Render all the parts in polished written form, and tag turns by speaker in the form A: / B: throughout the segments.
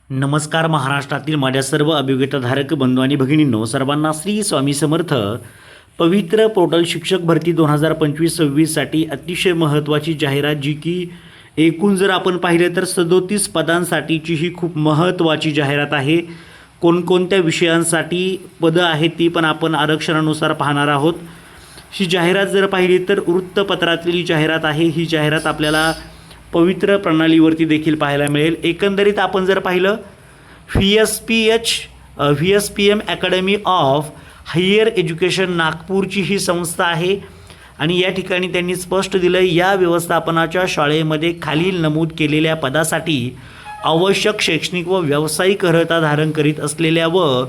A: नमस्कार महाराष्ट्रातील माझ्या सर्व अभियोग्यताधारक बंधू आणि भगिनींनो, सर्वांना श्री स्वामी समर्थ. पवित्र पोर्टल शिक्षक भरती 2025-26साठी अतिशय महत्त्वाची जाहिरात, जी की एकूण जर आपण पाहिले तर 37 पदांसाठीची ही खूप महत्त्वाची जाहिरात आहे. कोणकोणत्या विषयांसाठी पदं आहेत ती पण आपण आरक्षणानुसार पाहणार आहोत. ही जाहिरात जर पाहिली तर वृत्तपत्रातली जाहिरात आहे. ही जाहिरात आपल्याला पवित्र प्रणालीवरती देखील पाहायला मिळेल. एकंदरीत आपण जर पाहिलं VSPM academy of higher education नागपूरची ही संस्था आहे आणि या ठिकाणी त्यांनी स्पष्ट दिलं, या व्यवस्थापनाच्या शाळेमध्ये खालील नमूद केलेल्या पदासाठी आवश्यक शैक्षणिक व व्यावसायिक अर्हता धारण करीत असलेल्या व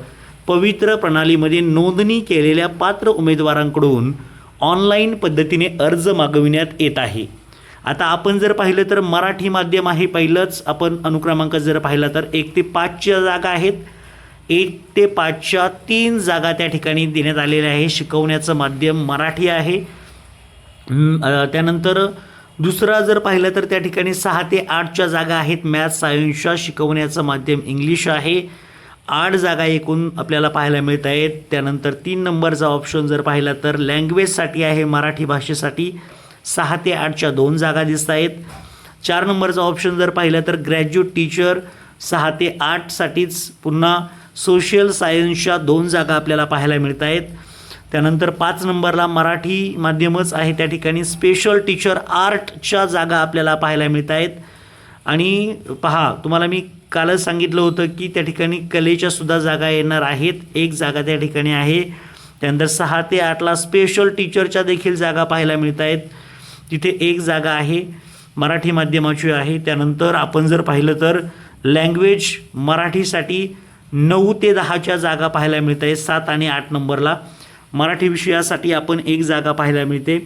A: पवित्र प्रणालीमध्ये नोंदणी केलेल्या पात्र उमेदवारांकडून ऑनलाईन पद्धतीने अर्ज मागविण्यात येत आहे. आता आपण जर पाहिलं तर मराठी माध्यम आहे. पहिलंच आपण अनुक्रमांक जर पाहिला तर 1 ते 5च्या जागा आहेत. 1 ते 5च्या 3 जागा त्या ठिकाणी देण्यात आलेल्या आहे. शिकवण्याचं माध्यम मराठी आहे. त्यानंतर दुसरा जर पाहिलं तर त्या ठिकाणी 6 ते 8च्या जागा आहेत. मॅथ्स सायन्सच्या शिकवण्याचं माध्यम इंग्लिश आहे. 8 जागा एकूण आपल्याला पाहायला मिळत आहेत. त्यानंतर 3 नंबरचा ऑप्शन जर पाहिला तर लँग्वेजसाठी आहे, मराठी भाषेसाठी 6 ते 8च्या 2 जागा दिसत आहेत. 4 नंबरचा ऑप्शन जर पाहिलं तर ग्रॅज्युएट टीचर 6 ते 8साठीच पुन्हा सोशल सायन्सच्या 2 जागा आपल्याला पाहायला मिळत आहेत. त्यानंतर 5 नंबरला मराठी माध्यमच आहे, त्या ठिकाणी स्पेशल टीचर आर्टच्या जागा आपल्याला पाहायला मिळत आहेत. आणि पहा, तुम्हाला मी कालच सांगितलं होतं की त्या ठिकाणी कलेच्या सुद्धा जागा येणार आहेत. 1 जागा त्या ठिकाणी आहे. त्यानंतर 6 ते 8ला स्पेशल टीचरच्या देखील जागा पाहायला मिळत आहेत. तिथे 1 जागा आहे, मराठी माध्यमाची आहे. त्यानंतर आपण जर पाहिलं तर लँग्वेज मराठीसाठी 9 ते 10च्या जागा पाहायला मिळत आहे. 7 आणि 8 नंबरला मराठी विषयासाठी आपण 1 जागा पाहायला मिळते.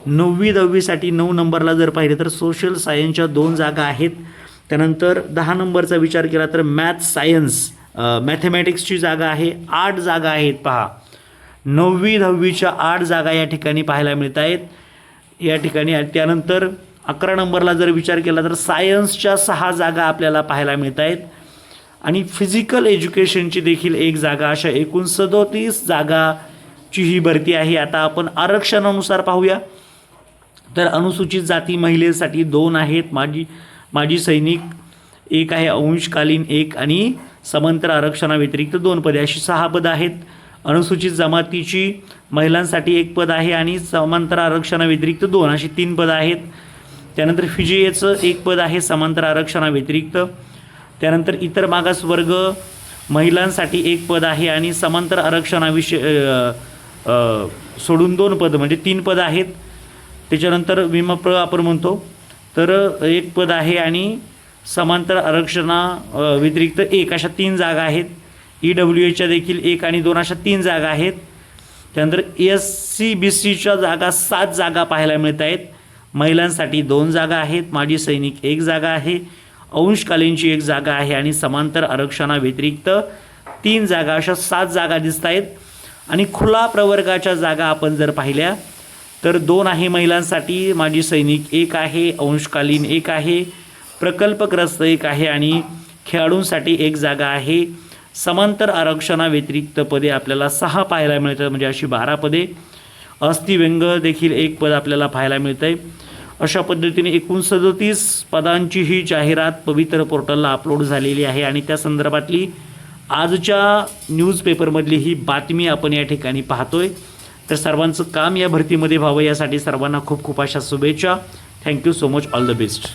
A: 9वी 10वीसाठी 9 नंबरला जर पाहिलं तर सोशल सायन्सच्या 2 जागा आहेत. त्यानंतर 10 नंबरचा विचार केला तर मॅथ्स सायन्स मॅथमॅटिक्सची जागा आहे. 8 जागा आहेत. पहा, 9वी 10वीच्या 8 जागा या ठिकाणी पाहायला मिळत आहेत या ठिकाणी. त्यानंतर 11 नंबरला जर विचार केला तर सायन्सच्या 6 जागा आपल्याला पाहायला मिळत आहेत आणि फिजिकल एज्युकेशनची देखील 1 जागा. अशा एकूण 37 जागाची ही भरती आहे. आता आपण आरक्षणानुसार पाहूया तर अनुसूचित जाती महिलेसाठी 2 आहेत, माजी सैनिक 1 आहे, अंशकालीन 1 आणि समांतर आरक्षणाव्यतिरिक्त 2 पदे, अशी 6 पदं आहेत. अनुसूचित जमातीची महिलांसाठी 1 पद आहे आणि समांतर आरक्षणाव्यतिरिक्त 2, अशी 3 पदं आहेत. त्यानंतर फिजिएचं 1 पद आहे समांतर आरक्षणाव्यतिरिक्त. त्यानंतर इतर मागासवर्ग महिलांसाठी 1 पद आहे आणि समांतर आरक्षणाविषयी सोडून 2 पदं म्हणजे 3 पदं आहेत. त्याच्यानंतर विमाप्र आपण म्हणतो तर 1 पद आहे आणि समांतर आरक्षणाव्यतिरिक्त 1, अशा 3 जागा आहेत. EWHच्या देखील 1 आणि 2 अशा 3 जागा आहेत. त्यानंतर SC/BCच्या जागा 7 जागा पाहायला मिळत आहेत. महिलांसाठी 2 जागा आहेत, माजी सैनिक 1 जागा आहे, अंशकालीनची 1 जागा आहे आणि समांतर आरक्षणाव्यतिरिक्त 3 जागा, अशा 7 जागा दिसत आहेत. आणि खुला प्रवर्गाच्या जागा आपण जर पाहिल्या तर 2 आहे महिलांसाठी, माजी सैनिक 1 आहे, अंशकालीन 1 आहे, प्रकल्पग्रस्त 1 आहे आणि खेळाडूंसाठी 1 जागा आहे. समांतर आरक्षणाव्यतिरिक्त पदे आपल्याला 6 पाहायला मिळतात, म्हणजे अशी 12 पदे. अस्थिव्यंग देखील 1 पद आपल्याला पाहायला मिळतं आहे. अशा पद्धतीने एकूण 37 पदांची ही जाहिरात पवित्र पोर्टलला अपलोड झालेली आहे आणि त्या संदर्भातली आजच्या न्यूजपेपरमधली ही बातमी आपण या ठिकाणी पाहतोय. तर सर्वांचं काम या भरतीमध्ये व्हावं यासाठी सर्वांना खूप खूप अशा शुभेच्छा. Thank you so much. All the best.